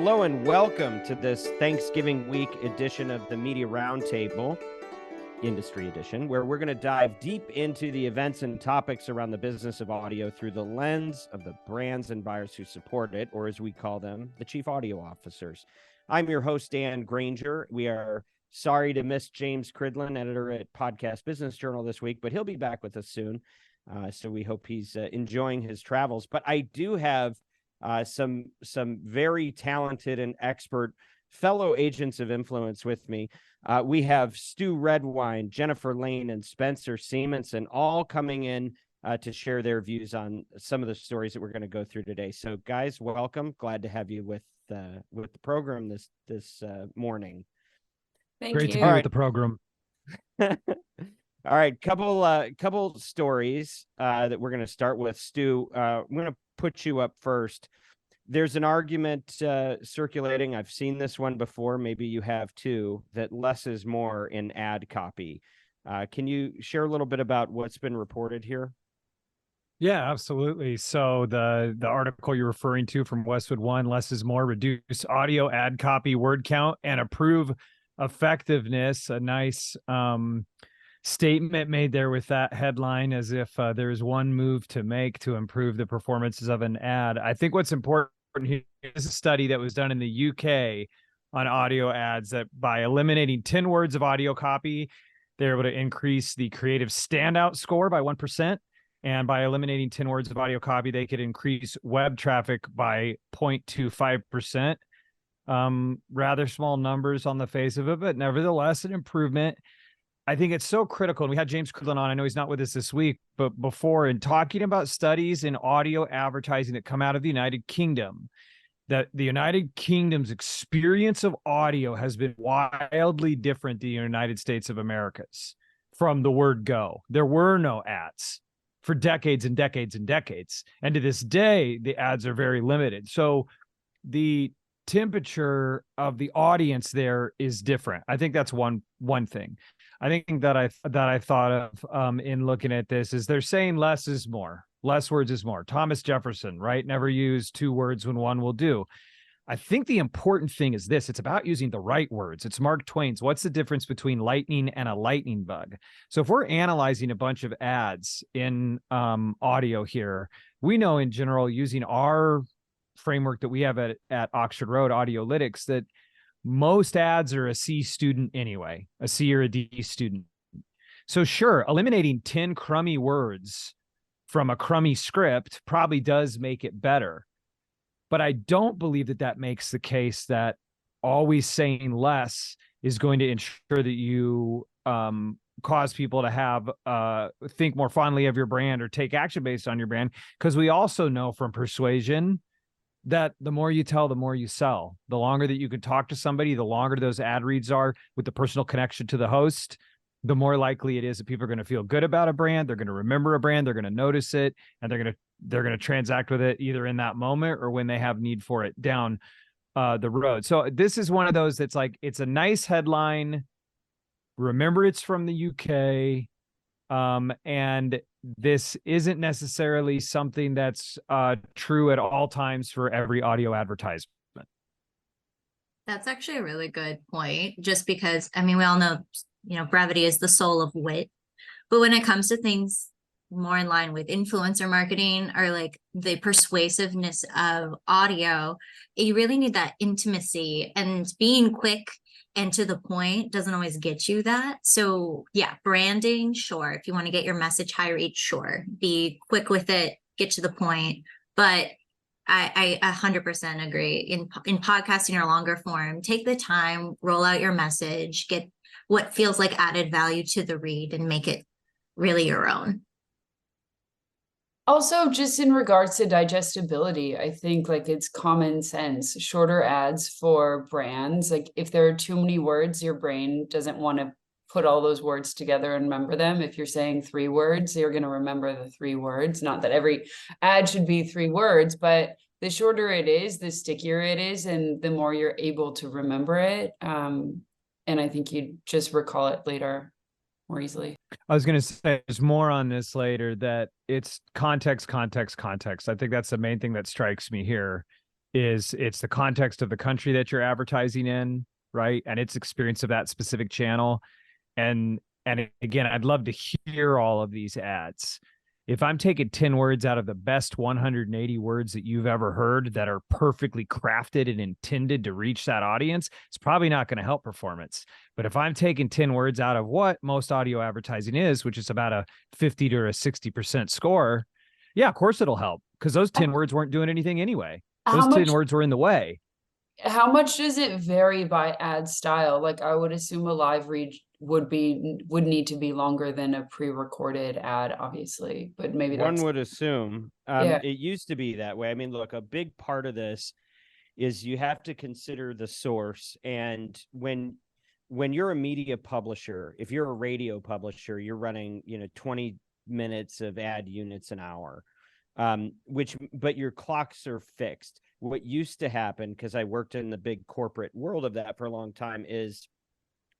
Hello and welcome to this Thanksgiving week edition of the Media Roundtable, Industry Edition, where we're going to dive deep into the events and topics around the business of audio through the lens of the brands and buyers who support it, or as we call them, the Chief Audio Officers. I'm your host, Dan Granger. We are sorry to miss James Cridlin, editor at Podcast Business Journal this week, but he'll be back with us soon. So we hope he's enjoying his travels. But I do have some very talented and expert fellow agents of influence with me. We have Stew Redwine, Jennifer Laine, and Spencer Semonson all coming in to share their views on some of the stories that we're going to go through today. So, guys, welcome. Glad to have you with the program this morning. Thank you. Great to be with the program. All right, couple stories that we're going to start with. Stu, I'm going to put you up first. There's an argument circulating. I've seen this one before. Maybe you have too, that less is more in ad copy. Can you share a little bit about what's been reported here? Yeah, absolutely. So the article you're referring to from Westwood One, less is more, reduce audio ad copy word count and improve effectiveness. A nice statement made there with that headline, as if there's one move to make to improve the performances of an ad. I think what's important here is a study that was done in the UK on audio ads, that by eliminating 10 words of audio copy, they're able to increase the creative standout score by 1%. And by eliminating 10 words of audio copy, they could increase web traffic by 0.25%. Rather small numbers on the face of it, but nevertheless an improvement. I think it's so critical. And we had James Cridlin on. I know he's not with us this week, but before, in talking about studies in audio advertising that come out of the United Kingdom, that the United Kingdom's experience of audio has been wildly different than the United States of America's from the word go. There were no ads for decades and decades and decades. And to this day, the ads are very limited. So the temperature of the audience there is different. I think that's one thing. I think that I thought of in looking at this is they're saying less is more. Less words is more. Thomas Jefferson, right? Never use two words when one will do. I think the important thing is this. It's about using the right words. It's Mark Twain's, what's the difference between lightning and a lightning bug? So if we're analyzing a bunch of ads in audio here, we know in general, using our framework that we have at Oxford Road Audiolytics, that most ads are a C student anyway, a C or a D student. So sure, eliminating 10 crummy words from a crummy script probably does make it better. But I don't believe that makes the case that always saying less is going to ensure that you cause people to have think more fondly of your brand or take action based on your brand. Because we also know from persuasion that the more you tell, the more you sell. The longer that you can talk to somebody, the longer those ad reads are with the personal connection to the host, the more likely it is that people are going to feel good about a brand. They're going to remember a brand. They're going to notice it, and they're going to transact with it either in that moment or when they have need for it down the road. So this is one of those that's like, it's a nice headline. Remember, it's from the UK. And this isn't necessarily something that's true at all times for every audio advertisement. That's actually a really good point, just because, I mean, we all know, brevity is the soul of wit. But when it comes to things more in line with influencer marketing or like the persuasiveness of audio, you really need that intimacy, and being quick and to the point doesn't always get you that. So yeah, branding, sure. If you want to get your message high reach, sure. Be quick with it, get to the point. But I 100% agree. In podcasting or longer form, take the time, roll out your message, get what feels like added value to the read, and make it really your own. Also, just in regards to digestibility, I think like it's common sense. Shorter ads for brands, like if there are too many words, your brain doesn't want to put all those words together and remember them. If you're saying 3 words, you're going to remember the 3 words. Not that every ad should be 3 words, but the shorter it is, the stickier it is, and the more you're able to remember it. And I think you just recall it later more easily. I was going to say there's more on this later, that it's context. I think that's the main thing that strikes me here is it's the context of the country that you're advertising in, right? And its experience of that specific channel. And again, I'd love to hear all of these ads. If I'm taking 10 words out of the best 180 words that you've ever heard that are perfectly crafted and intended to reach that audience, it's probably not going to help performance. But if I'm taking 10 words out of what most audio advertising is, which is about a 50 to a 60% score, yeah, of course it'll help, because those 10 words weren't doing anything anyway. Those 10 words were in the way. How much does it vary by ad style? Like, I would assume a live read would need to be longer than a pre-recorded ad, obviously, but maybe one would assume. Yeah. It used to be that way. I mean, look, a big part of this is you have to consider the source. And when you're a media publisher, if you're a radio publisher, you're running, 20 minutes of ad units an hour, but your clocks are fixed. What used to happen, because I worked in the big corporate world of that for a long time, is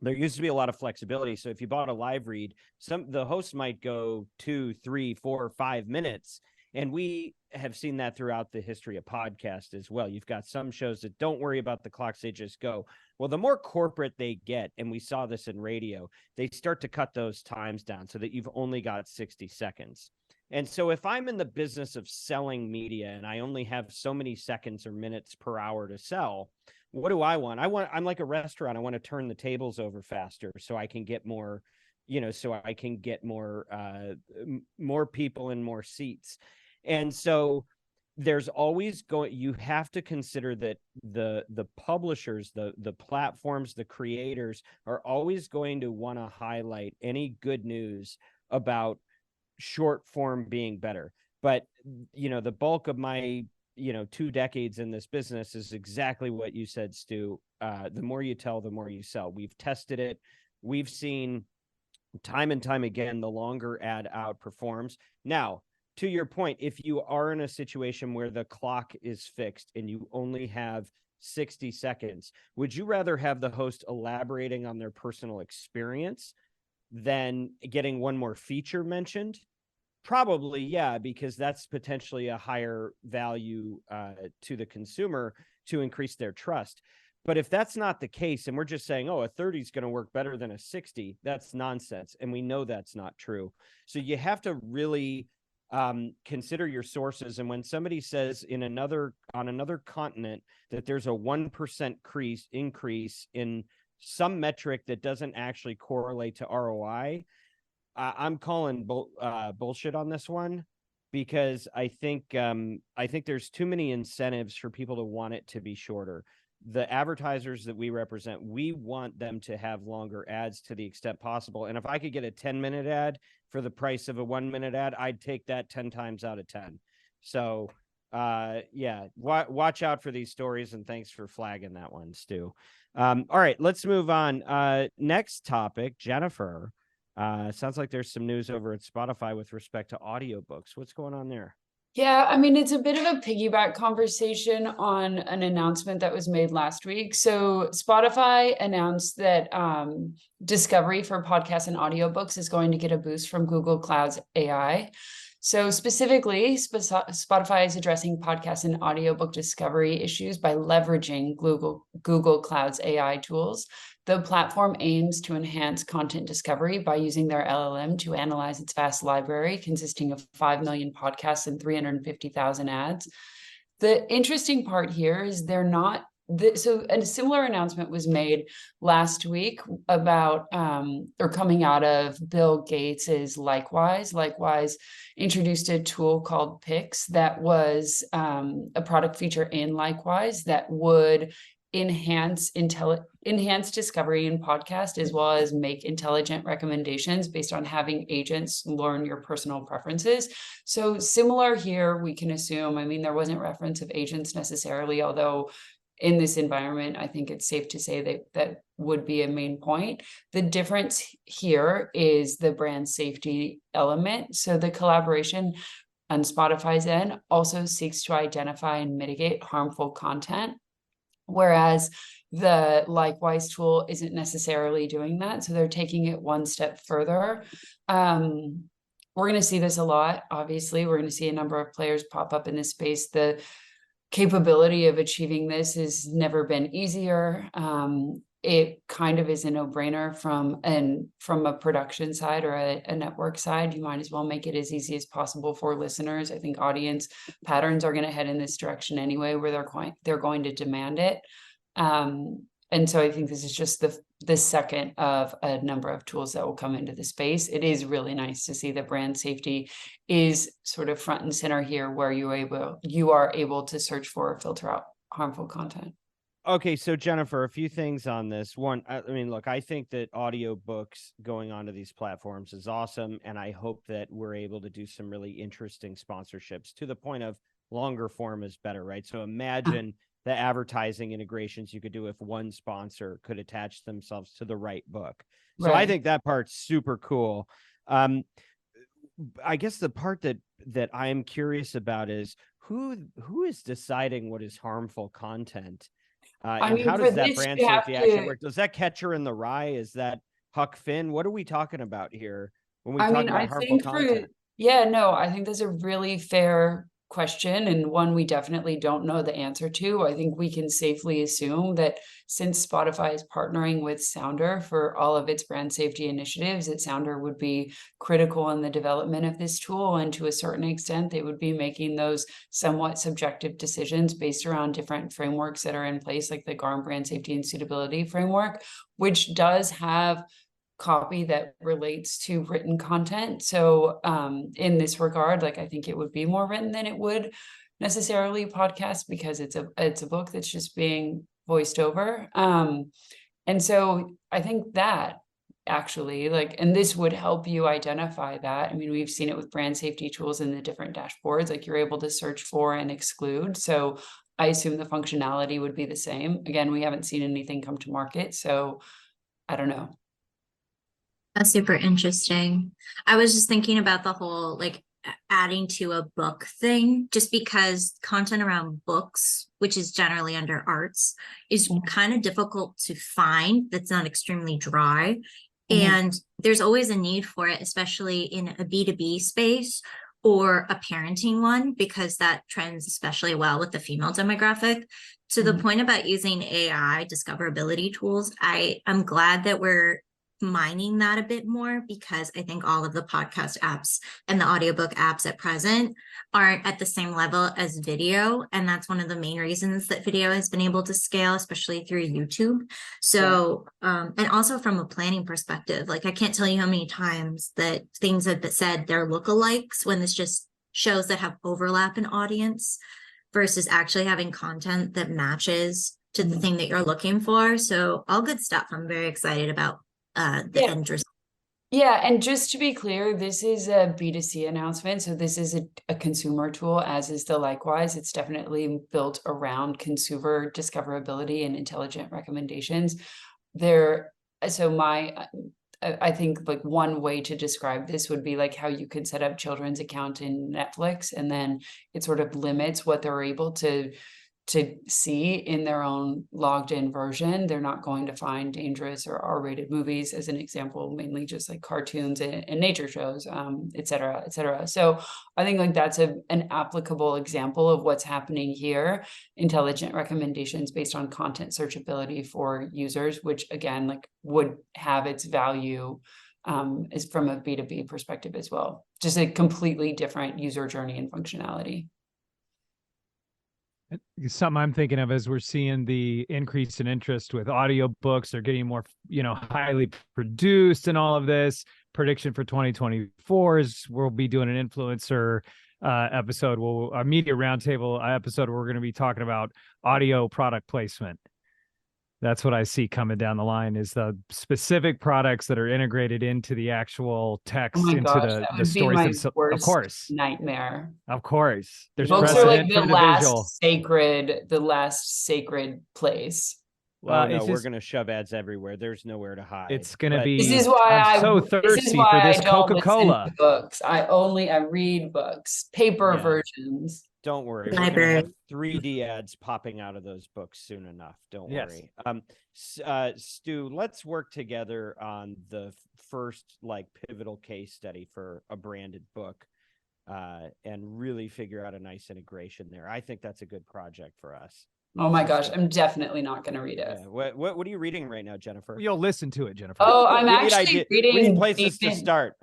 there used to be a lot of flexibility. So if you bought a live read, the host might go 2, 3, 4, 5 minutes. And we have seen that throughout the history of podcast as well. You've got some shows that don't worry about the clocks, they just go. Well, the more corporate they get, and we saw this in radio, they start to cut those times down so that you've only got 60 seconds. And so if I'm in the business of selling media and I only have so many seconds or minutes per hour to sell, what do I want? I'm like a restaurant. I want to turn the tables over faster so I can get more, more people and more seats. And so there's always you have to consider that the publishers, the platforms, the creators are always going to want to highlight any good news about short form being better. But, the bulk of my 2 decades in this business is exactly what you said, Stu. The more you tell, the more you sell. We've tested it. We've seen time and time again, the longer ad outperforms. Now, to your point, if you are in a situation where the clock is fixed and you only have 60 seconds, would you rather have the host elaborating on their personal experience than getting one more feature mentioned? Probably, yeah, because that's potentially a higher value to the consumer to increase their trust. But if that's not the case, and we're just saying, a 30 is going to work better than a 60, that's nonsense. And we know that's not true. So you have to really consider your sources. And when somebody says on another continent that there's a 1% increase in some metric that doesn't actually correlate to ROI, I'm calling bullshit on this one, because I think there's too many incentives for people to want it to be shorter. The advertisers that we represent, we want them to have longer ads to the extent possible. And if I could get a 10-minute ad for the price of a 1-minute ad, I'd take that 10 times out of 10. So watch out for these stories, and thanks for flagging that one, Stu. All right, let's move on. Next topic, Jennifer. Sounds like there's some news over at Spotify with respect to audiobooks. What's going on there? Yeah, I mean, it's a bit of a piggyback conversation on an announcement that was made last week. So Spotify announced that discovery for podcasts and audiobooks is going to get a boost from Google Cloud's AI. So specifically, Spotify is addressing podcast and audiobook discovery issues by leveraging Google Cloud's AI tools. The platform aims to enhance content discovery by using their LLM to analyze its vast library consisting of 5 million podcasts and 350,000 ads. The interesting part here is they're not so a similar announcement was made last week about or coming out of Bill Gates's Likewise. Likewise introduced a tool called Pix that was a product feature in Likewise that would enhance discovery in podcast, as well as make intelligent recommendations based on having agents learn your personal preferences. So similar here, we can assume, I mean, there wasn't reference of agents necessarily, although in this environment, I think it's safe to say that would be a main point. The difference here is the brand safety element. So the collaboration on Spotify's end also seeks to identify and mitigate harmful content, whereas the Likewise tool isn't necessarily doing that. So they're taking it one step further. We're going to see this a lot. Obviously, we're going to see a number of players pop up in this space. The capability of achieving this has never been easier. It kind of is a no-brainer from a production side or a network side. You might as well make it as easy as possible for listeners. I think audience patterns are going to head in this direction anyway, where they're going to demand it. And so I think this is just the second of a number of tools that will come into the space. It is really nice to see that brand safety is sort of front and center here, where you are able to search for or filter out harmful content. Okay, so Jennifer, a few things on this. One, I mean, look, I think that audiobooks going onto these platforms is awesome, and I hope that we're able to do some really interesting sponsorships to the point of longer form is better, right? So imagine the advertising integrations you could do if one sponsor could attach themselves to the right book. So Right. I think that part's super cool. I guess the part that I'm curious about is who is deciding what is harmful content? And how does that brand safety action work? Does that Catcher in the Rye? Is that Huck Finn? What are we talking about here when we talk about harmful content? I think that's a really fair question, and one we definitely don't know the answer to. I think we can safely assume that since Spotify is partnering with Sounder for all of its brand safety initiatives, that Sounder would be critical in the development of this tool, and to a certain extent they would be making those somewhat subjective decisions based around different frameworks that are in place, like the GARM brand safety and suitability framework, which does have copy that relates to written content. So in this regard, like, I think it would be more written than it would necessarily podcast, because it's a book that's just being voiced over. And so I think that actually, like, and this would help you identify that. I mean, we've seen it with brand safety tools in the different dashboards, like you're able to search for and exclude. So I assume the functionality would be the same. Again, we haven't seen anything come to market, so I don't know. That's super interesting. I was just thinking about the whole like adding to a book thing, just because content around books, which is generally under arts, is kind of difficult to find. That's not extremely dry. And there's always a need for it, especially in a B2B space or a parenting one, because that trends especially well with the female demographic. To the point about using AI discoverability tools, I'm glad that we're mining that a bit more, because I think all of the podcast apps and the audiobook apps at present aren't at the same level as video. And that's one of the main reasons that video has been able to scale, especially through YouTube. So, and also from a planning perspective, like I can't tell you how many times that things have been said they're lookalikes, when this just shows that have overlap in audience versus actually having content that matches to the thing that you're looking for. So all good stuff. I'm very excited about the end result. Yeah, and just to be clear, this is a B2C announcement. So this is a consumer tool, as is the Likewise. It's definitely built around consumer discoverability and intelligent recommendations. I think like one way to describe this would be like how you could set up children's account in Netflix, and then it sort of limits what they're able to see in their own logged in version. They're not going to find dangerous or R-rated movies, as an example, mainly just like cartoons and nature shows, et cetera, et cetera. So I think like that's an applicable example of what's happening here. Intelligent recommendations based on content searchability for users, which again, like would have its value is from a B2B perspective as well. Just a completely different user journey and functionality. Something I'm thinking of as we're seeing the increase in interest with audiobooks. They're getting more, highly produced and all of this. Prediction for 2024 is we'll be doing an influencer episode. A Media Roundtable episode where we're going to be talking about audio product placement. That's what I see coming down the line, is the specific products that are integrated into the actual text, the stories themselves. Of course, nightmare. Of course, there's books are like the last sacred place. Well, no, we're going to shove ads everywhere. There's nowhere to hide. It's going to be. This is why I'm so thirsty for this Coca-Cola. Books. I read books, paper versions. Don't worry. We're going to have 3D ads popping out of those books soon enough. Don't worry. Stu, let's work together on the first like pivotal case study for a branded book. and really figure out a nice integration there. I think that's a good project for us. Oh my gosh, I'm definitely not going to read it. Yeah. What are you reading right now, Jennifer? You'll listen to it, Jennifer. Oh, I'm we need actually reading. We need places to Demon. start.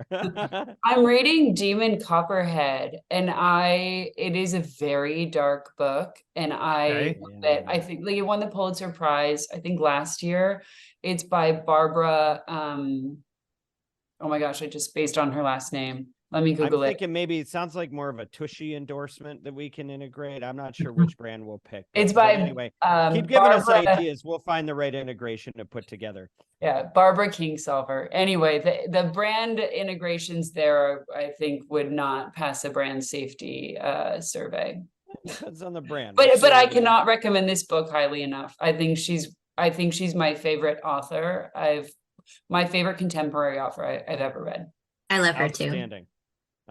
I'm reading Demon Copperhead, and it is a very dark book, and I love it. I think like it won the Pulitzer Prize, I think last year. It's by Barbara. Oh my gosh, I just spaced on her last name. Let me Google I'm it. thinking maybe it sounds like more of a Tushy endorsement that we can integrate. I'm not sure which brand we'll pick. It's by anyway. Keep giving us ideas. We'll find the right integration to put together. Yeah, Barbara Kingsolver. Anyway, the brand integrations there, I think, would not pass a brand safety survey. Depends on the brand. But I cannot recommend this book highly enough. I think she's my favorite author. My favorite contemporary author I've ever read. I love her too. Outstanding.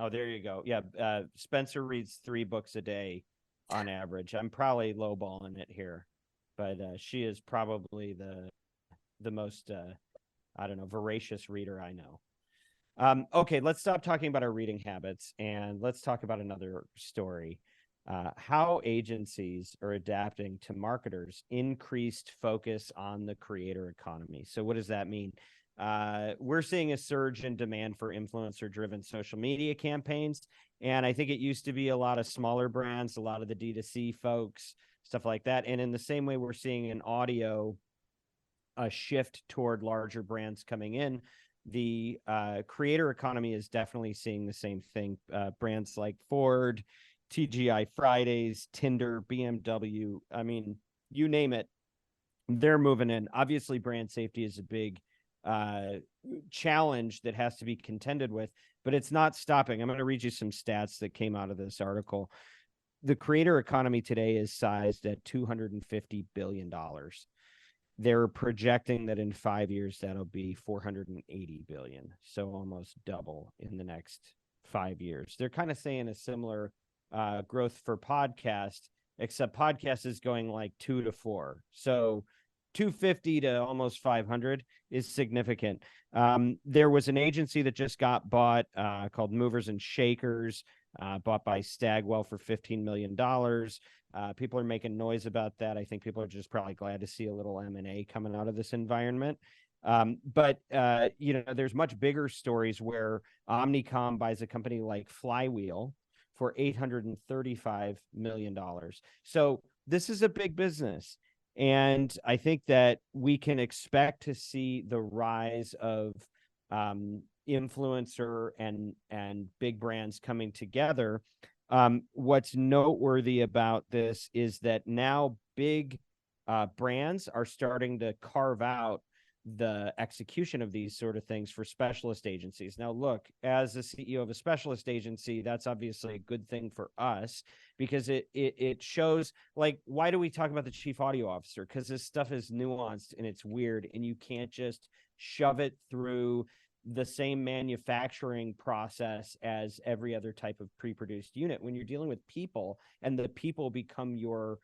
Oh, there you go. Yeah, Spencer reads 3 books a day on average. I'm probably lowballing it here, but she is probably the most I don't know, voracious reader I know. Okay, let's stop talking about our reading habits and let's talk about another story. How agencies are adapting to marketers' increased focus on the creator economy. So what does that mean? We're seeing a surge in demand for influencer-driven social media campaigns. And I think it used to be a lot of smaller brands, a lot of the D2C folks, stuff like that. And in the same way, we're seeing in audio a shift toward larger brands coming in. The creator economy is definitely seeing the same thing. Brands like Ford, TGI Fridays, Tinder, BMW, I mean, you name it, they're moving in. Obviously, brand safety is a big challenge that has to be contended with, but it's not stopping. I'm going to read you some stats that came out of this article. The creator economy today is sized at $250 billion. They're projecting that in 5 years, that'll be 480 billion. So almost double in the next 5 years. They're kind of saying a similar growth for podcast, except podcast is going like 2 to 4. So 250 to almost 500 is significant. There was an agency that just got bought called Movers and Shakers, bought by Stagwell for $15 million. People are making noise about that. I think people are just probably glad to see a little M&A coming out of this environment. But there's much bigger stories where Omnicom buys a company like Flywheel for $835 million. So this is a big business. And I think that we can expect to see the rise of influencer and big brands coming together. What's noteworthy about this is that now big brands are starting to carve out the execution of these sort of things for specialist agencies. Now, look, as a CEO of a specialist agency, that's obviously a good thing for us because it shows, like, why do we talk about the chief audio officer? Because this stuff is nuanced and it's weird, and you can't just shove it through the same manufacturing process as every other type of pre-produced unit. When you're dealing with people and the people become your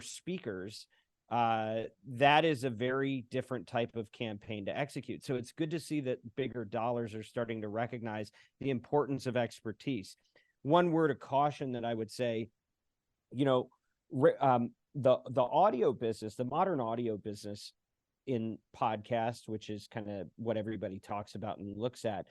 speakers, that is a very different type of campaign to execute. So it's good to see that bigger dollars are starting to recognize the importance of expertise. One word of caution that I would say, the audio business, the modern audio business in podcasts, which is kind of what everybody talks about and looks at,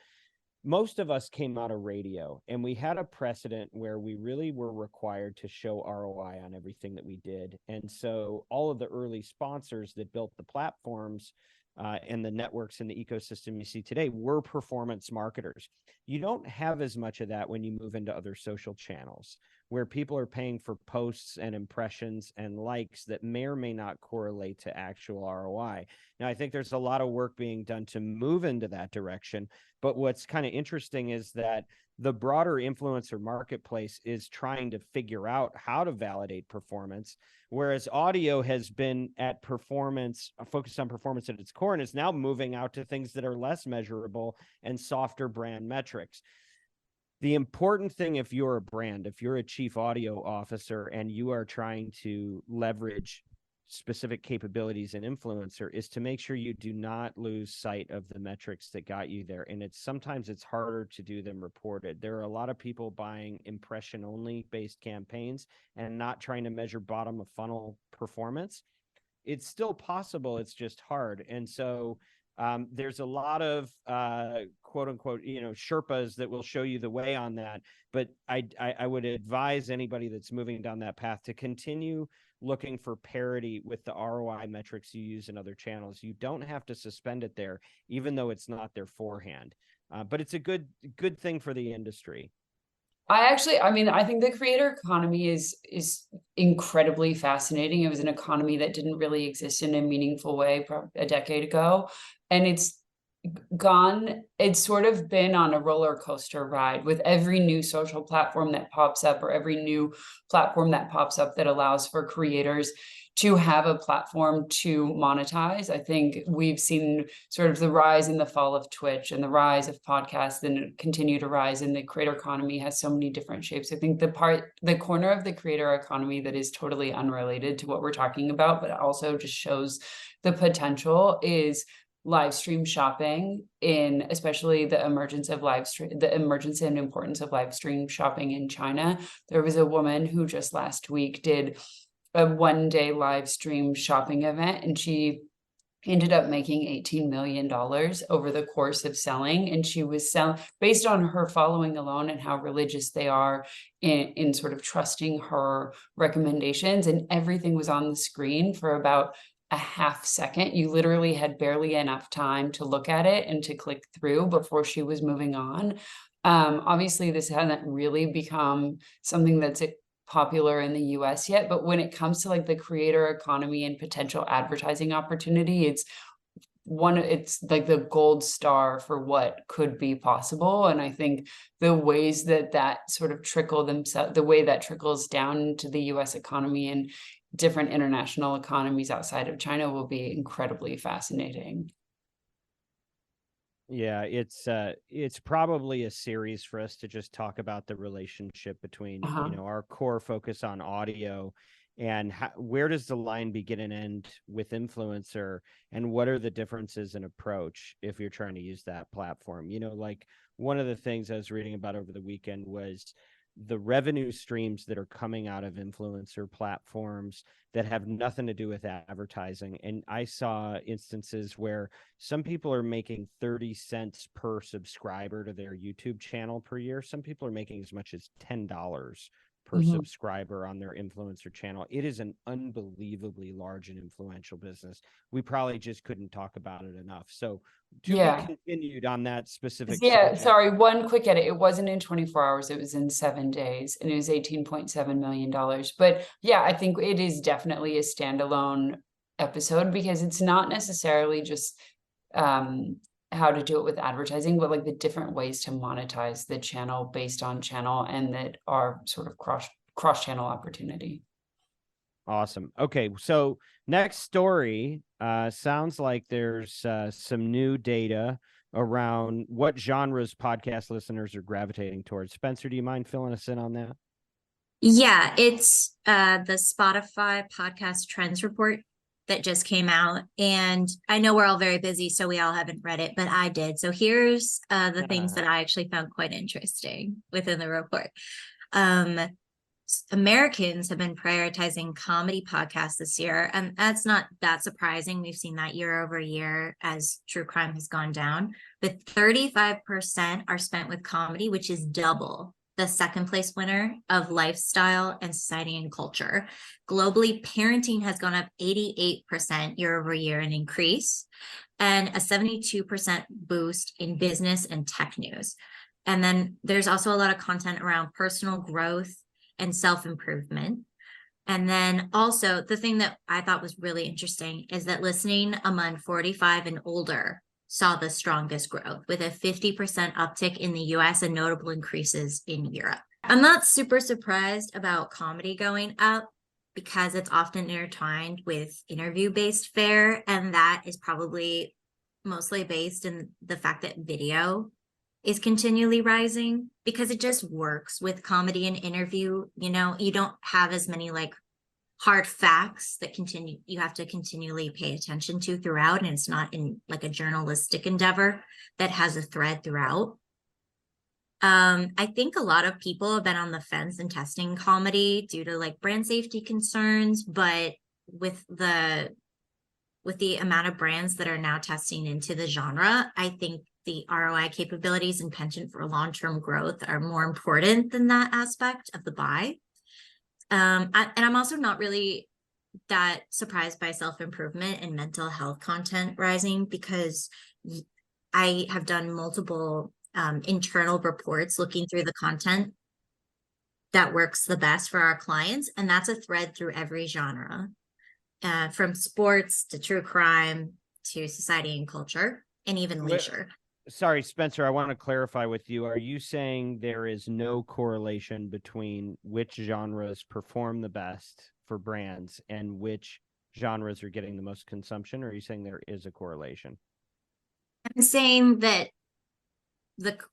most of us came out of radio, and we had a precedent where we really were required to show ROI on everything that we did. And so all of the early sponsors that built the platforms and the networks and the ecosystem you see today were performance marketers. You don't have as much of that when you move into other social channels, where people are paying for posts and impressions and likes that may or may not correlate to actual ROI. Now, I think there's a lot of work being done to move into that direction. But what's kind of interesting is that the broader influencer marketplace is trying to figure out how to validate performance, whereas audio has been at performance, focused on performance at its core, and is now moving out to things that are less measurable and softer brand metrics. The important thing, if you're a brand, if you're a chief audio officer and you are trying to leverage specific capabilities in influencer is to make sure you do not lose sight of the metrics that got you there. And sometimes it's harder to do them reported. There are a lot of people buying impression only based campaigns and not trying to measure bottom of funnel performance. It's still possible. It's just hard. And so there's a lot of quote unquote, Sherpas that will show you the way on that. But I would advise anybody that's moving down that path to continue looking for parity with the ROI metrics you use in other channels. You don't have to suspend it there, even though it's not their forehand. But it's a good thing for the industry. I think the creator economy is incredibly fascinating. It was an economy that didn't really exist in a meaningful way a decade ago. And it's sort of been on a roller coaster ride with every new social platform that pops up, or every new platform that pops up that allows for creators to have a platform to monetize. I think we've seen sort of the rise and the fall of Twitch and the rise of podcasts, and continue to rise, and the creator economy has so many different shapes. I think the corner of the creator economy that is totally unrelated to what we're talking about, but also just shows the potential, is live stream shopping, in especially the emergence and importance of live stream shopping in China. There was a woman who just last week did a 1-day live stream shopping event, and she ended up making $18 million over the course of selling. And she was selling based on her following alone and how religious they are in sort of trusting her recommendations. And everything was on the screen for about a half second. You literally had barely enough time to look at it and to click through before she was moving on. Obviously, this hasn't really become something that's popular in the US yet, but when it comes to like the creator economy and potential advertising opportunity, it's like the gold star for what could be possible. And I think the ways that sort of the way that trickles down to the US economy and different international economies outside of China will be incredibly fascinating. Yeah, it's probably a series for us to just talk about the relationship between our core focus on audio and where does the line begin and end with influencer, and what are the differences in approach if you're trying to use that platform. Like one of the things I was reading about over the weekend was the revenue streams that are coming out of influencer platforms that have nothing to do with advertising. And I saw instances where some people are making 30 cents per subscriber to their YouTube channel per year. Some people are making as much as $10 per subscriber on their influencer channel. It is an unbelievably large and influential business. We probably just couldn't talk about it enough. So to be continued on that specific subject. Sorry, one quick edit. It wasn't in 24 hours, it was in 7 days, and it was $18.7 million. But yeah, I think it is definitely a standalone episode, because it's not necessarily just how to do it with advertising, but like the different ways to monetize the channel based on channel, and that are sort of cross channel opportunity. Awesome. Okay, so next story sounds like there's some new data around what genres podcast listeners are gravitating towards. Spencer, do you mind filling us in on that? Yeah, it's the Spotify podcast trends report that just came out. And I know we're all very busy, so we all haven't read it, but I did. So here's the things that I actually found quite interesting within the report. Americans have been prioritizing comedy podcasts this year, and that's not that surprising. We've seen that year over year as true crime has gone down, but 35% are spent with comedy, which is double the second place winner of lifestyle and society and culture. Globally, parenting has gone up 88% year over year, an increase, and a 72% boost in business and tech news. And then there's also a lot of content around personal growth and self-improvement. And then also the thing that I thought was really interesting is that listening among 45 and older saw the strongest growth, with a 50% uptick in the US and notable increases in Europe. I'm not super surprised about comedy going up, because it's often intertwined with interview-based fare, and that is probably mostly based in the fact that video is continually rising, because it just works with comedy and interview. You don't have as many like hard facts that you have to continually pay attention to throughout, and it's not in like a journalistic endeavor that has a thread throughout. I think a lot of people have been on the fence in testing comedy due to like brand safety concerns, but with the amount of brands that are now testing into the genre, I think the ROI capabilities and penchant for long-term growth are more important than that aspect of the buy. And I'm also not really that surprised by self-improvement and mental health content rising, because I have done multiple internal reports looking through the content that works the best for our clients. And that's a thread through every genre, from sports to true crime to society and culture, and even leisure. Sorry, Spencer, I want to clarify with you. Are you saying there is no correlation between which genres perform the best for brands and which genres are getting the most consumption? Or are you saying there is a correlation? I'm saying that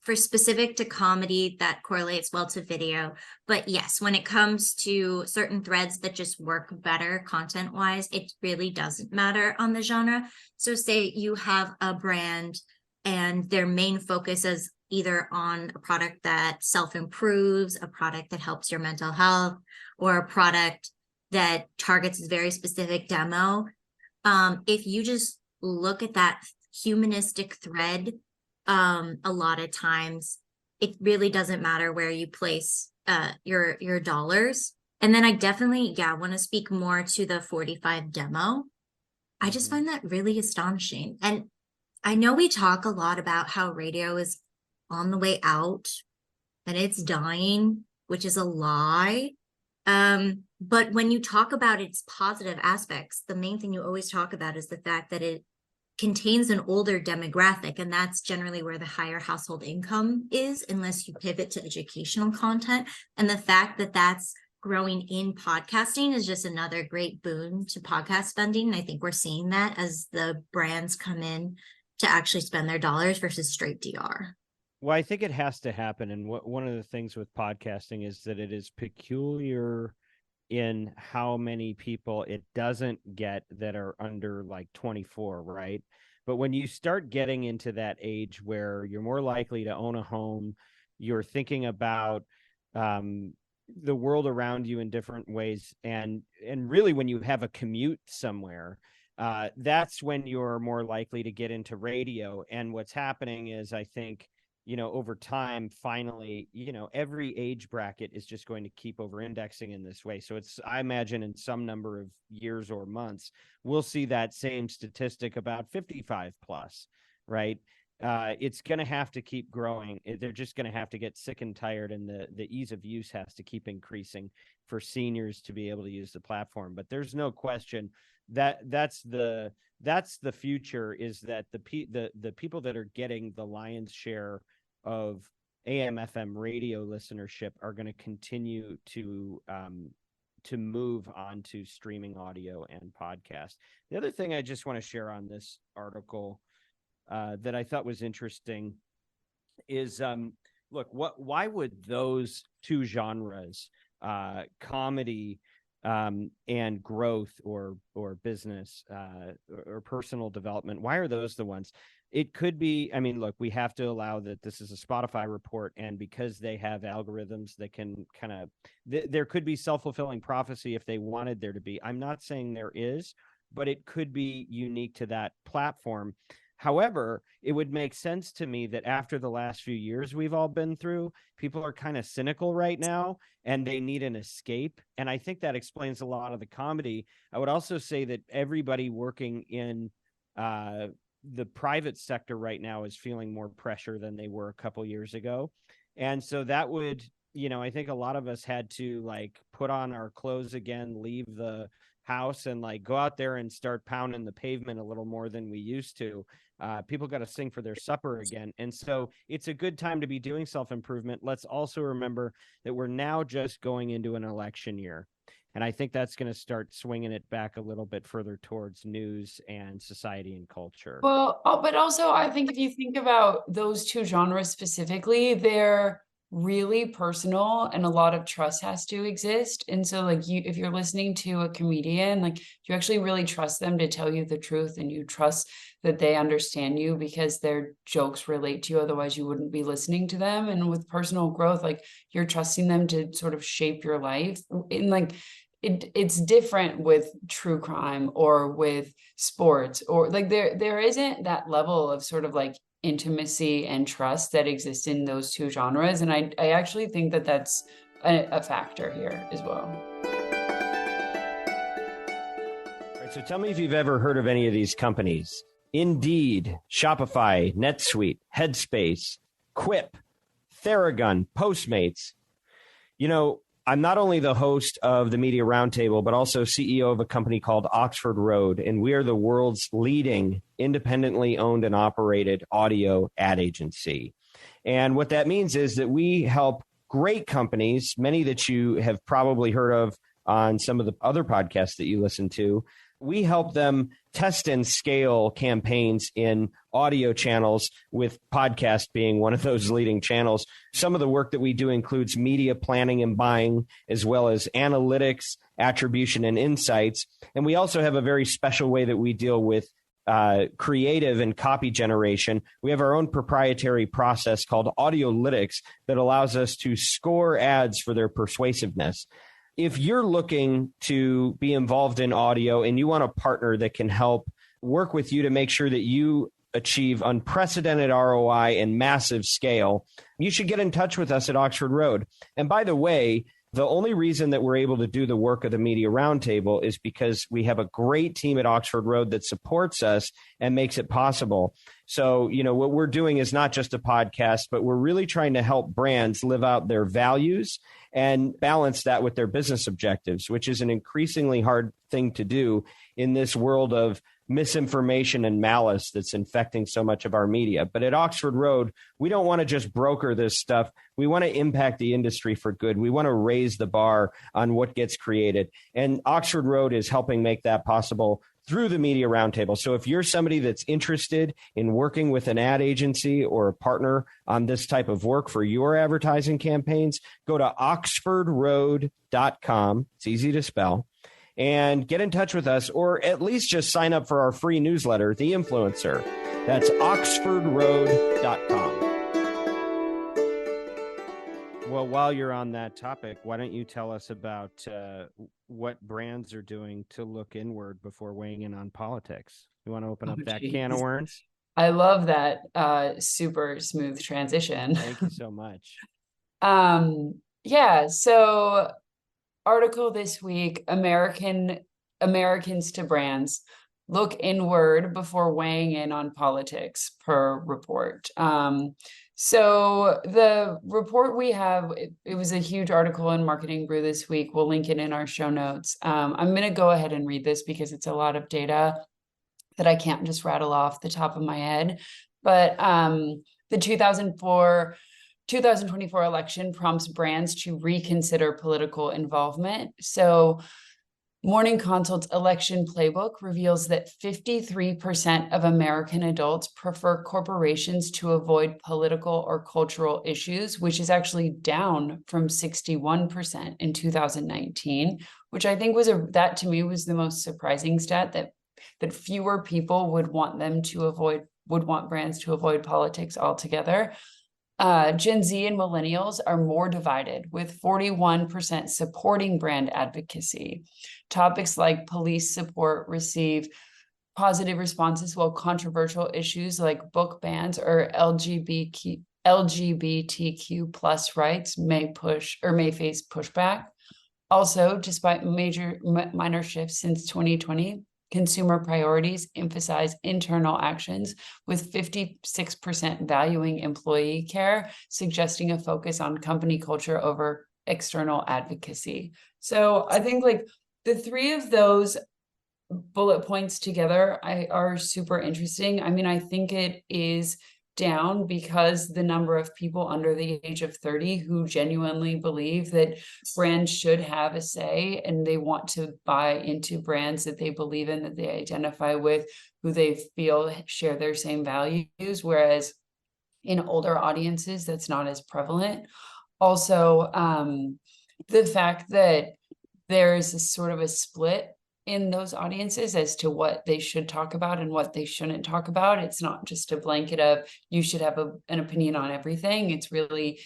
for specific to comedy, that correlates well to video. But yes, when it comes to certain threads that just work better content wise, it really doesn't matter on the genre. So say you have a brand and their main focus is either on a product that self-improves, a product that helps your mental health, or a product that targets a very specific demo. If you just look at that humanistic thread, a lot of times it really doesn't matter where you place your dollars. And then I definitely want to speak more to the 45 demo. I just find that really astonishing. And I know we talk a lot about how radio is on the way out and it's dying, which is a lie. But when you talk about its positive aspects, the main thing you always talk about is the fact that it contains an older demographic, and that's generally where the higher household income is, unless you pivot to educational content. And the fact that that's growing in podcasting is just another great boon to podcast spending. I think we're seeing that as the brands come in to actually spend their dollars versus straight DR. Well, I think it has to happen. And one of the things with podcasting is that it is peculiar in how many people it doesn't get that are under like 24, right? But when you start getting into that age where you're more likely to own a home, you're thinking about the world around you in different ways, and really when you have a commute somewhere, that's when you're more likely to get into radio. And what's happening is, I think, over time, finally, every age bracket is just going to keep over indexing in this way. So I imagine in some number of years or months, we'll see that same statistic about 55 plus, right? It's going to have to keep growing. They're just going to have to get sick and tired, and the ease of use has to keep increasing for seniors to be able to use the platform. But there's no question that that's the future, is that the people that are getting the lion's share of AM FM radio listenership are going to continue to move on to streaming audio and podcast. The other thing I just want to share on this article that I thought was interesting is, look, why would those two genres, comedy and growth or business or personal development, why are those the ones? It could be, I mean, look, we have to allow that this is a Spotify report, and because they have algorithms that can kind of, there could be self-fulfilling prophecy if they wanted there to be. I'm not saying there is, but it could be unique to that platform. However, it would make sense to me that after the last few years we've all been through, people are kind of cynical right now and they need an escape. And I think that explains a lot of the comedy. I would also say that everybody working in the private sector right now is feeling more pressure than they were a couple years ago. And so that would, I think a lot of us had to like put on our clothes again, leave the house, and like go out there and start pounding the pavement a little more than we used to. People got to sing for their supper again. And so it's a good time to be doing self-improvement. Let's also remember that we're now just going into an election year. And I think that's going to start swinging it back a little bit further towards news and society and culture. Well, but also I think if you think about those two genres specifically, they're really personal, and a lot of trust has to exist. And so like if you're listening to a comedian, like you actually really trust them to tell you the truth, and you trust that they understand you because their jokes relate to you. Otherwise you wouldn't be listening to them. And with personal growth, like you're trusting them to sort of shape your life. And like it's different with true crime or with sports, or like there isn't that level of sort of like intimacy and trust that exists in those two genres. And I actually think that that's a factor here as well. All right, so tell me if you've ever heard of any of these companies. Indeed, Shopify, NetSuite, Headspace, Quip, Theragun, Postmates. You know, I'm not only the host of the Media Roundtable, but also CEO of a company called Oxford Road, and we are the world's leading independently owned and operated audio ad agency. And what that means is that we help great companies, many that you have probably heard of on some of the other podcasts that you listen to. We help them test and scale campaigns in audio channels, with podcast being one of those leading channels. Some of the work that we do includes media planning and buying, as well as analytics, attribution, and insights. And we also have a very special way that we deal with creative and copy generation. We have our own proprietary process called Audiolytics that allows us to score ads for their persuasiveness. If you're looking to be involved in audio and you want a partner that can help work with you to make sure that you achieve unprecedented ROI and massive scale, you should get in touch with us at Oxford Road. And by the way, the only reason that we're able to do the work of the Media Roundtable is because we have a great team at Oxford Road that supports us and makes it possible. So, you know, what we're doing is not just a podcast, but we're really trying to help brands live out their values and balance that with their business objectives, which is an increasingly hard thing to do in this world of misinformation and malice that's infecting so much of our media. But at Oxford Road, we don't want to just broker this stuff. We want to impact the industry for good. We want to raise the bar on what gets created. And Oxford Road is helping make that possible through the Media Roundtable. So if you're somebody that's interested in working with an ad agency or a partner on this type of work for your advertising campaigns, go to oxfordroad.com. It's easy to spell. And get in touch with us, or at least just sign up for our free newsletter, The Influencer. That's oxfordroad.com. Well, while you're on that topic, why don't you tell us about what brands are doing to look inward before weighing in on politics? You want to open up that can of worms? I love that super smooth transition. Thank you so much. Yeah, so article this week, Americans to brands look inward before weighing in on politics, per report. So the report we have, it was a huge article in Marketing Brew this week. We'll link it in our show notes. I'm going to go ahead and read this because it's a lot of data that I can't just rattle off the top of my head. But the 2024 election prompts brands to reconsider political involvement. So Morning Consult's election playbook reveals that 53% of American adults prefer corporations to avoid political or cultural issues, which is actually down from 61% in 2019, which I think that to me was the most surprising stat, that fewer people would want brands to avoid politics altogether. Gen Z and millennials are more divided, with 41% supporting brand advocacy. Topics like police support receive positive responses, while controversial issues like book bans or LGBTQ plus rights may face pushback. Also, despite minor shifts since 2020, consumer priorities emphasize internal actions, with 56% valuing employee care, suggesting a focus on company culture over external advocacy. So I think like the three of those bullet points together are super interesting. I mean, I think it is down because the number of people under the age of 30 who genuinely believe that brands should have a say and they want to buy into brands that they believe in, that they identify with, who they feel share their same values, whereas in older audiences that's not as prevalent. also the fact that there's a sort of a split in those audiences as to what they should talk about and what they shouldn't talk about. It's not just a blanket of you should have an opinion on everything. It's really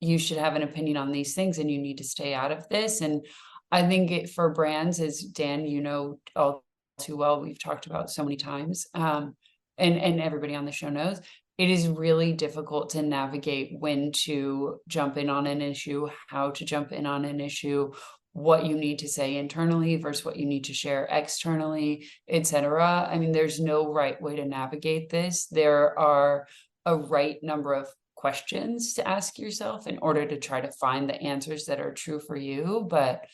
you should have an opinion on these things and you need to stay out of this. And I think for brands, as Dan, you know, all too well, we've talked about so many times, and everybody on the show knows, it is really difficult to navigate when to jump in on an issue, how to jump in on an issue, what you need to say internally versus what you need to share externally, etc. I mean, there's no right way to navigate this. There are a right number of questions to ask yourself in order to try to find the answers that are true for you. But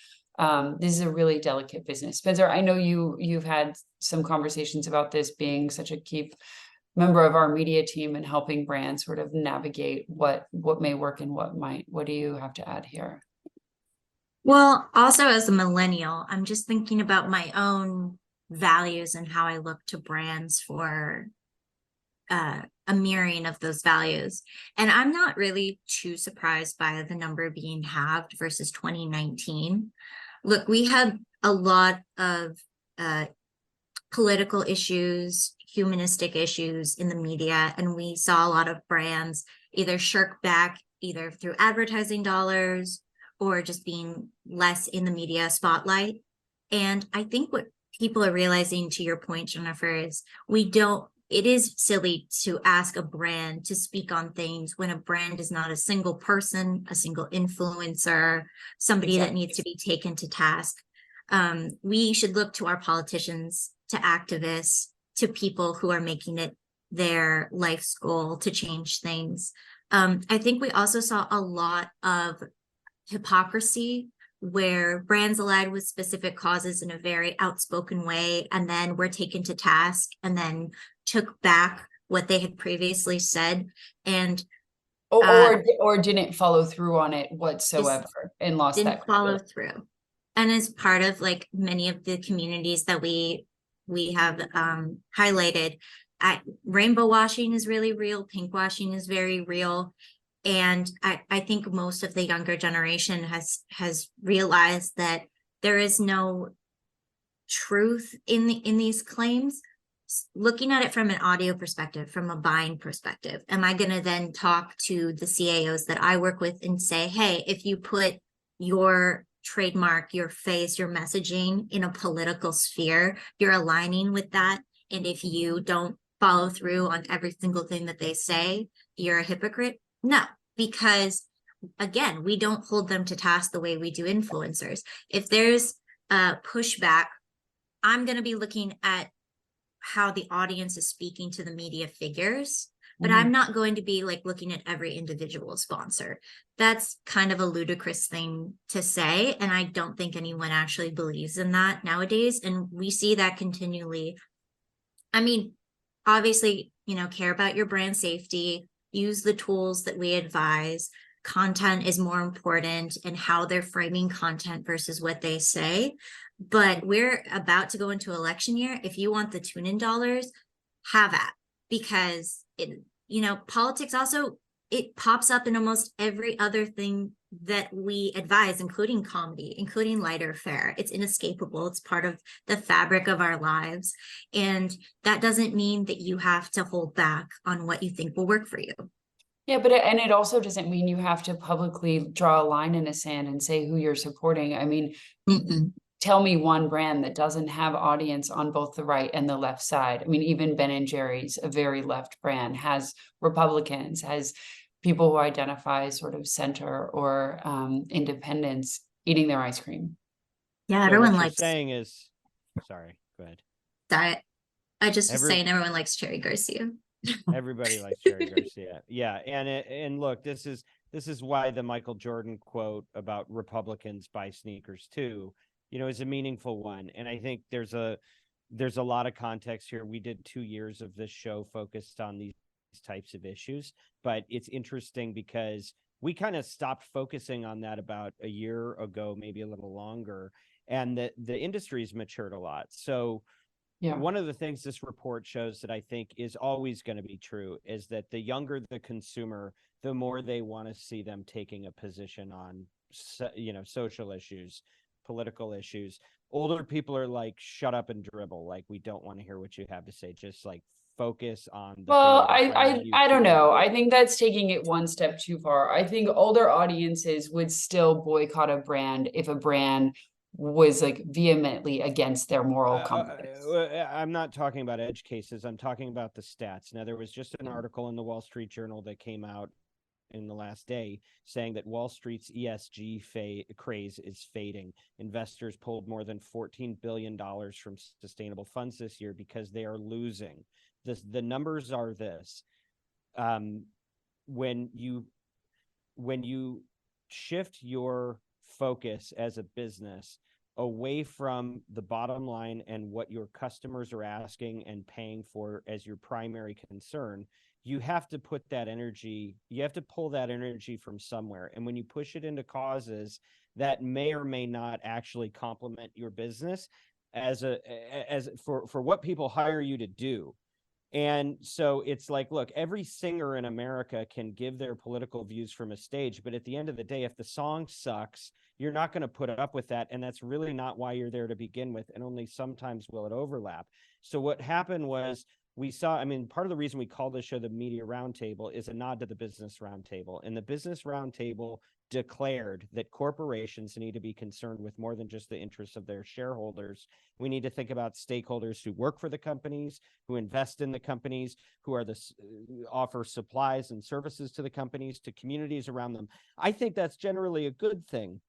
this is a really delicate business. Spencer, I know you've had some conversations about this being such a key member of our media team and helping brands sort of navigate what may work and what might. What do you have to add here? Well, also as a millennial, I'm just thinking about my own values and how I look to brands for a mirroring of those values. And I'm not really too surprised by the number being halved versus 2019. Look, we had a lot of political issues, humanistic issues in the media, and we saw a lot of brands either shirk back either through advertising dollars or just being less in the media spotlight. And I think what people are realizing, to your point, Jennifer, is it is silly to ask a brand to speak on things when a brand is not a single person, a single influencer, somebody that needs to be taken to task. We should look to our politicians, to activists, to people who are making it their life's goal to change things. I think we also saw a lot of hypocrisy where brands allied with specific causes in a very outspoken way and then were taken to task and then took back what they had previously said and or didn't follow through on it whatsoever and lost didn't that follow through. And as part of like many of the communities that we have highlighted, rainbow washing is really real, pink washing is very real. And I think most of the younger generation has realized that there is no truth in these claims. Looking at it from an audio perspective, from a buying perspective, am I going to then talk to the CAOs that I work with and say, hey, if you put your trademark, your face, your messaging in a political sphere, you're aligning with that. And if you don't follow through on every single thing that they say, you're a hypocrite? No, because again, we don't hold them to task the way we do influencers. If there's a pushback, I'm going to be looking at how the audience is speaking to the media figures, but I'm not going to be like looking at every individual sponsor. That's kind of a ludicrous thing to say. And I don't think anyone actually believes in that nowadays. And we see that continually. I mean, obviously, care about your brand safety, use the tools that we advise. Content is more important and how they're framing content versus what they say. But we're about to go into election year. If you want the tune-in dollars, have at, because politics also, it pops up in almost every other thing that we advise, including comedy, including lighter fare. It's inescapable. It's part of the fabric of our lives. And that doesn't mean that you have to hold back on what you think will work for you. Yeah, but it also doesn't mean you have to publicly draw a line in the sand and say who you're supporting. I mean, tell me one brand that doesn't have audience on both the right and the left side. I mean, even Ben & Jerry's, a very left brand, has Republicans, has people who identify sort of center or independents eating their ice cream. Yeah, So everyone what likes. You're saying is, sorry, go ahead. That I just was saying everyone likes Cherry Garcia. Everybody likes Cherry Garcia. Yeah, and look, this is why the Michael Jordan quote about Republicans buy sneakers too, is a meaningful one. And I think there's a lot of context here. We did 2 years of this show focused on these types of issues, but it's interesting because we kind of stopped focusing on that about a year ago, maybe a little longer, and the industry's matured a lot. So one of the things this report shows that I think is always going to be true is that the younger the consumer, the more they want to see them taking a position on, social issues, political issues. Older people are like, shut up and dribble. Like, we don't want to hear what you have to say. Just like focus on the Well, thing that allows you I don't to know. I think that's taking it one step too far. I think older audiences would still boycott a brand if a brand was like vehemently against their moral compass. I'm not talking about edge cases. I'm talking about the stats. Now, there was just an article in the Wall Street Journal that came out in the last day saying that Wall Street's ESG craze is fading. Investors pulled more than $14 billion from sustainable funds this year because they are losing. The numbers are this. When you shift your focus as a business away from the bottom line and what your customers are asking and paying for as your primary concern, you have to pull that energy from somewhere. And when you push it into causes that may or may not actually complement your business for what people hire you to do. And so it's like, look, every singer in America can give their political views from a stage, but at the end of the day, if the song sucks, you're not going to put up with that. And that's really not why you're there to begin with. And only sometimes will it overlap. So what happened was part of the reason we call this show the Media Roundtable is a nod to the Business Roundtable. And the Business Roundtable declared that corporations need to be concerned with more than just the interests of their shareholders. We need to think about stakeholders who work for the companies, who invest in the companies, who are offer supplies and services to the companies, to communities around them. I think that's generally a good thing.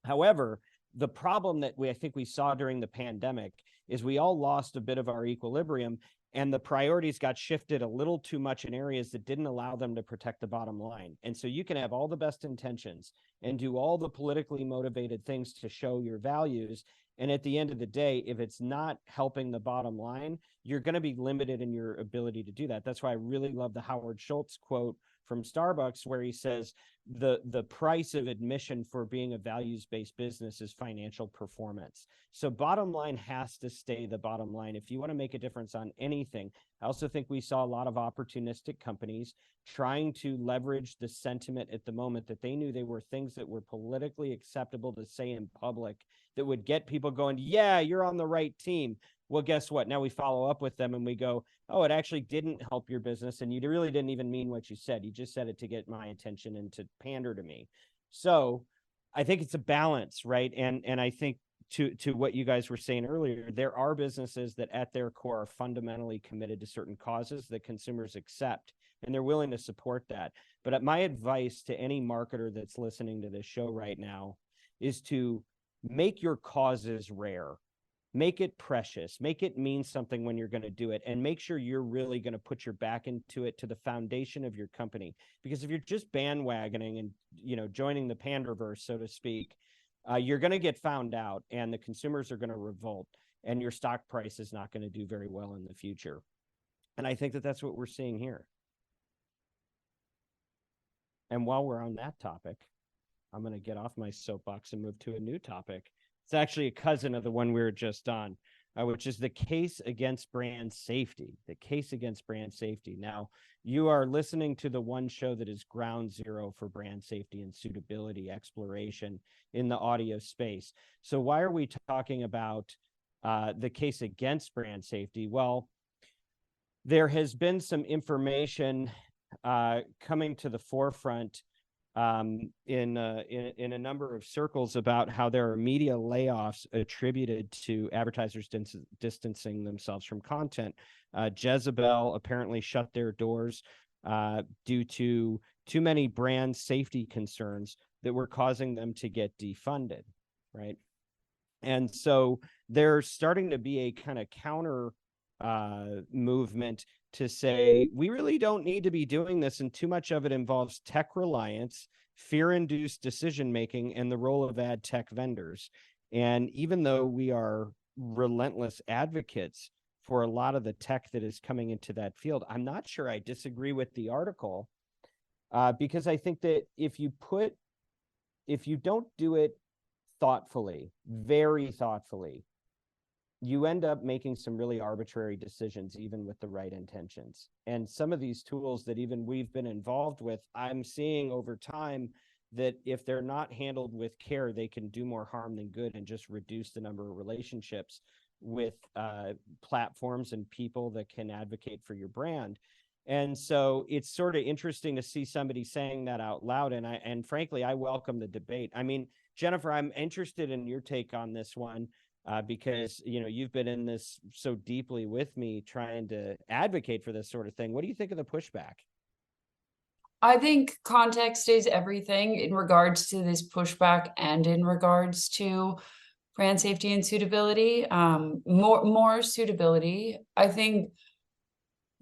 However, the problem that I think we saw during the pandemic is we all lost a bit of our equilibrium, and the priorities got shifted a little too much in areas that didn't allow them to protect the bottom line. And so you can have all the best intentions and do all the politically motivated things to show your values. And at the end of the day, if it's not helping the bottom line, you're going to be limited in your ability to do that. That's why I really love the Howard Schultz quote from Starbucks, where he says the price of admission for being a values-based business is financial performance. So bottom line has to stay the bottom line. If you want to make a difference on anything, I also think we saw a lot of opportunistic companies trying to leverage the sentiment at the moment that they knew they were things that were politically acceptable to say in public that would get people going, yeah, you're on the right team. Well, guess what? Now we follow up with them and we go, oh, it actually didn't help your business. And you really didn't even mean what you said. You just said it to get my attention and to pander to me. So I think it's a balance, right? And I think to what you guys were saying earlier, there are businesses that at their core are fundamentally committed to certain causes that consumers accept, and they're willing to support that. But my advice to any marketer that's listening to this show right now is to make your causes rare. Make it precious, make it mean something when you're going to do it, and make sure you're really going to put your back into it, to the foundation of your company. Because if you're just bandwagoning and, joining the panderverse, so to speak, you're going to get found out and the consumers are going to revolt and your stock price is not going to do very well in the future. And I think that that's what we're seeing here. And while we're on that topic, I'm going to get off my soapbox and move to a new topic. It's actually a cousin of the one we were just on, which is the case against brand safety. The case against brand safety. Now, you are listening to the one show that is ground zero for brand safety and suitability exploration in the audio space. So why are we talking about the case against brand safety? Well, there has been some information coming to the forefront in a number of circles about how there are media layoffs attributed to advertisers distancing themselves from content. Jezebel apparently shut their doors due to too many brand safety concerns that were causing them to get defunded, right? And so there's starting to be a kind of counter movement to say, we really don't need to be doing this, and too much of it involves tech reliance, fear-induced decision-making, and the role of ad tech vendors. And even though we are relentless advocates for a lot of the tech that is coming into that field, I'm not sure I disagree with the article, because I think that if you don't do it thoughtfully, very thoughtfully, you end up making some really arbitrary decisions, even with the right intentions. And some of these tools that even we've been involved with, I'm seeing over time that if they're not handled with care, they can do more harm than good and just reduce the number of relationships with platforms and people that can advocate for your brand. And so it's sort of interesting to see somebody saying that out loud. And frankly, I welcome the debate. I mean, Jennifer, I'm interested in your take on this one. Because, you know, you've been in this so deeply with me trying to advocate for this sort of thing. What do you think of the pushback? I think context is everything in regards to this pushback and in regards to brand safety and suitability. More suitability. I think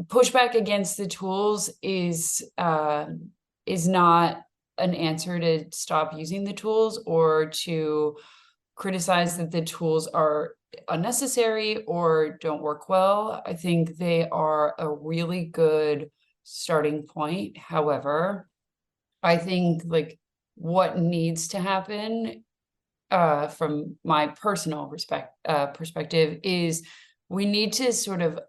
pushback against the tools is not an answer to stop using the tools or to criticize that the tools are unnecessary or don't work well. I think they are a really good starting point. However, I think like what needs to happen from my personal perspective is we need to sort of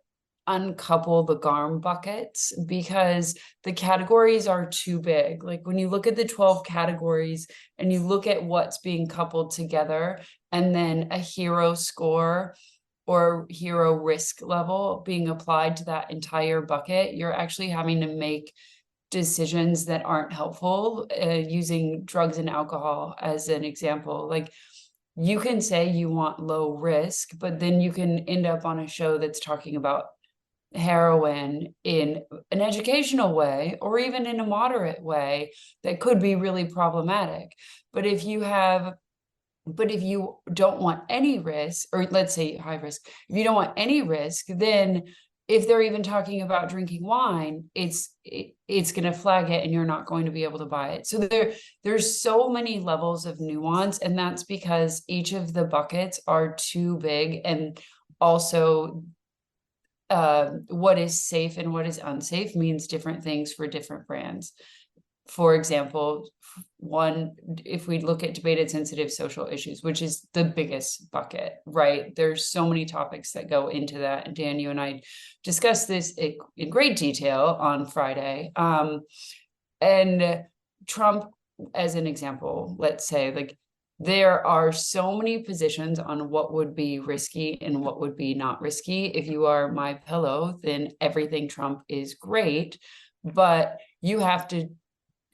uncouple the GARM buckets because the categories are too big. Like when you look at the 12 categories and you look at what's being coupled together and then a hero score or hero risk level being applied to that entire bucket, you're actually having to make decisions that aren't helpful, using drugs and alcohol as an example. Like you can say you want low risk, but then you can end up on a show that's talking about heroin in an educational way or even in a moderate way that could be really problematic. But if you don't want any risk, or let's say high risk, if you don't want any risk, then if they're even talking about drinking wine, it's going to flag it and you're not going to be able to buy it. So there's so many levels of nuance, and that's because each of the buckets are too big. And also what is safe and what is unsafe means different things for different brands. For example, if we look at debated sensitive social issues, which is the biggest bucket, right? There's so many topics that go into that. And Dan, you and I discussed this in great detail on Friday. And Trump, as an example, let's say, like, there are so many positions on what would be risky and what would be not risky. If you are my pillow, then everything Trump is great, but you have to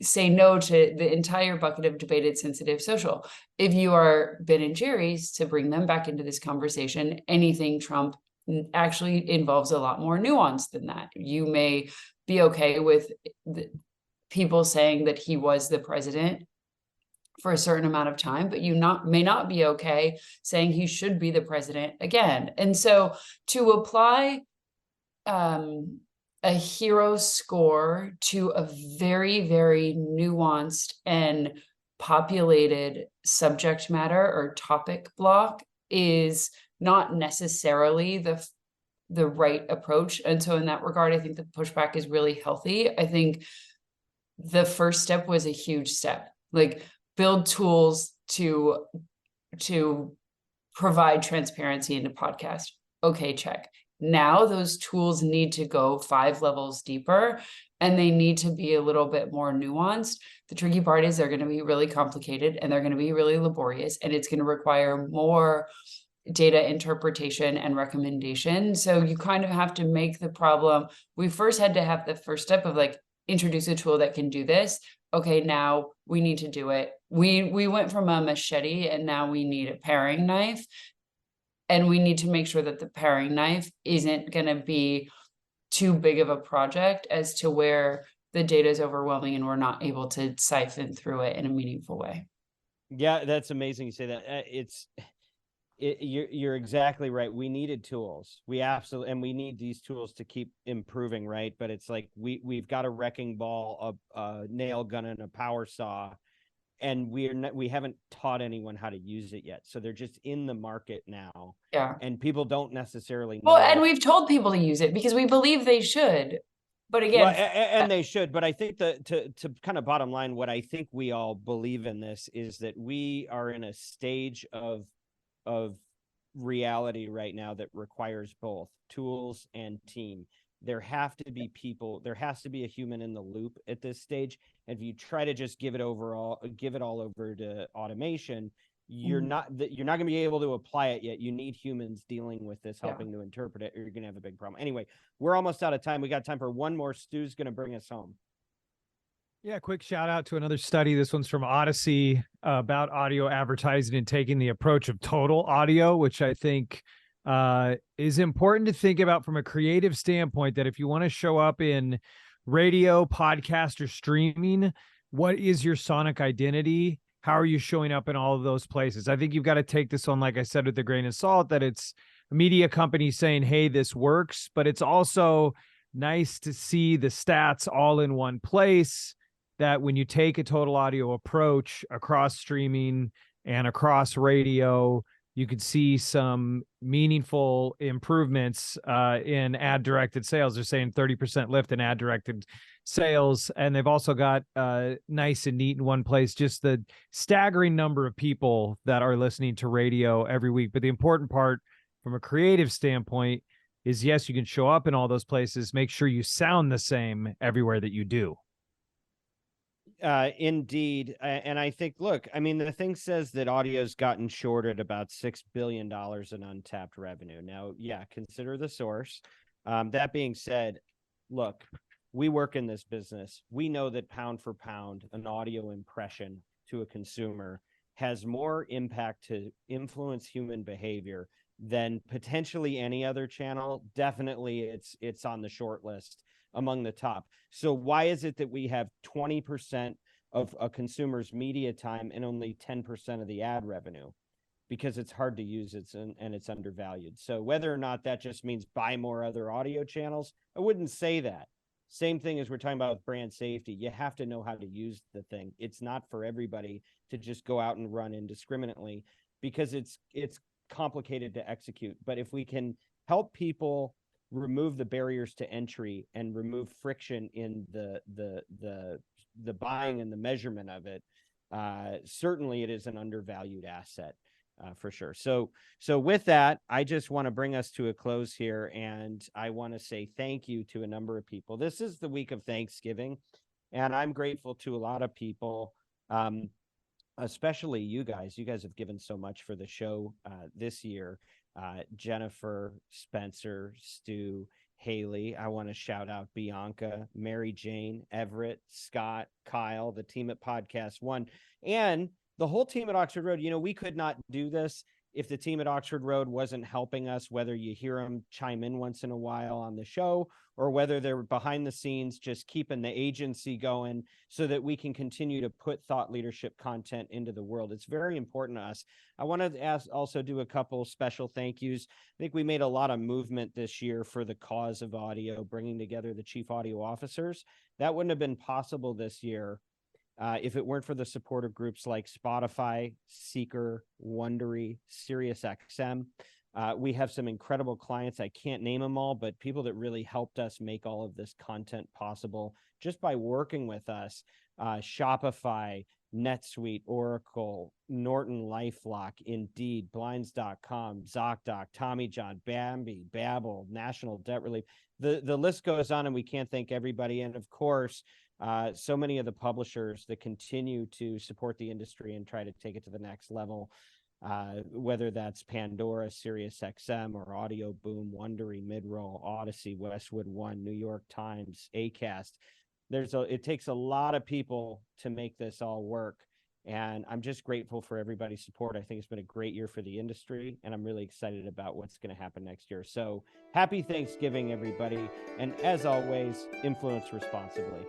say no to the entire bucket of debated sensitive social. If you are Ben and Jerry's, to bring them back into this conversation, anything Trump actually involves a lot more nuance than that. You may be okay with people saying that he was the president for a certain amount of time, but you may not be okay saying he should be the president again. And so to apply a hero score to a very, very nuanced and populated subject matter or topic block is not necessarily the right approach. And so in that regard, I think the pushback is really healthy. I think the first step was a huge step, like build tools to provide transparency in the podcast. Okay, check. Now those tools need to go 5 levels deeper, and they need to be a little bit more nuanced. The tricky part is they're going to be really complicated and they're going to be really laborious, and it's going to require more data interpretation and recommendation. So you kind of have to make the problem. We first had to have the first step of like, introduce a tool that can do this. Okay, now we need to do it. We went from a machete and now we need a paring knife. And we need to make sure that the paring knife isn't going to be too big of a project as to where the data is overwhelming and we're not able to siphon through it in a meaningful way. Yeah, that's amazing you say that. You're exactly right. We needed tools. We absolutely, and we need these tools to keep improving, right? But it's like we've got a wrecking ball, a nail gun, and a power saw, and we haven't taught anyone how to use it yet. So they're just in the market now. Yeah. And people don't necessarily know. Well, and we've told people to use it because we believe they should. But again, well, and they should. But I think that to kind of bottom line, what I think we all believe in this is that we are in a stage of reality right now that requires both tools and team. There have to be people, there has to be a human in the loop at this stage. And if you try to just give it all over to automation, you're not going to be able to apply it yet. You need humans dealing with this, helping to interpret it, or you're going to have a big problem. Anyway, we're almost out of time. We got time for one more. Stew's going to bring us home. Yeah, quick shout out to another study. This one's from Odyssey about audio advertising and taking the approach of total audio, which I think is important to think about from a creative standpoint, that if you want to show up in radio, podcast, or streaming, what is your sonic identity? How are you showing up in all of those places? I think you've got to take this on, like I said, with a grain of salt, that it's a media company saying, hey, this works, but it's also nice to see the stats all in one place, that when you take a total audio approach across streaming and across radio, you could see some meaningful improvements in ad-directed sales. They're saying 30% lift in ad-directed sales. And they've also got nice and neat in one place, just the staggering number of people that are listening to radio every week. But the important part from a creative standpoint is, yes, you can show up in all those places. Make sure you sound the same everywhere that you do. Indeed. And I think, look, I mean, the thing says that audio's gotten short at about $6 billion in untapped revenue. Now, yeah, consider the source. That being said, look, we work in this business. We know that pound for pound, an audio impression to a consumer has more impact to influence human behavior than potentially any other channel. Definitely it's on the short list among the top. So why is it that we have 20% of a consumer's media time and only 10% of the ad revenue? Because it's hard to use, and it's undervalued. So whether or not that just means buy more other audio channels, I wouldn't say that. Same thing as we're talking about with brand safety. You have to know how to use the thing. It's not for everybody to just go out and run indiscriminately, because it's complicated to execute. But if we can help people remove the barriers to entry and remove friction in the buying and the measurement of it, certainly it is an undervalued asset, for sure. So with that, I just want to bring us to a close here, and I want to say thank you to a number of people. This is the week of Thanksgiving, and I'm grateful to a lot of people, especially you guys. You guys have given so much for the show this year. Jennifer, Spencer, Stu, Haley. I want to shout out Bianca, Mary Jane, Everett, Scott, Kyle, the team at Podcast One, and the whole team at Oxford Road. You know, we could not do this if the team at Oxford Road wasn't helping us, whether you hear them chime in once in a while on the show, or whether they're behind the scenes just keeping the agency going so that we can continue to put thought leadership content into the world. It's very important to us. I want to also do a couple special thank yous. I think we made a lot of movement this year for the cause of audio, bringing together the chief audio officers. That wouldn't have been possible this year if it weren't for the supportive groups like Spotify, Seeker, Wondery, SiriusXM. We have some incredible clients. I can't name them all, but people that really helped us make all of this content possible just by working with us. Shopify, NetSuite, Oracle, Norton LifeLock, Indeed, Blinds.com, ZocDoc, Tommy John, Bambi, Babbel, National Debt Relief. The list goes on, and we can't thank everybody. And of course, so many of the publishers that continue to support the industry and try to take it to the next level, whether that's Pandora, SiriusXM, or Audio Boom, Wondery, Midroll, Odyssey, Westwood One, New York Times, Acast. It takes a lot of people to make this all work. And I'm just grateful for everybody's support. I think it's been a great year for the industry, and I'm really excited about what's going to happen next year. So happy Thanksgiving, everybody. And as always, influence responsibly.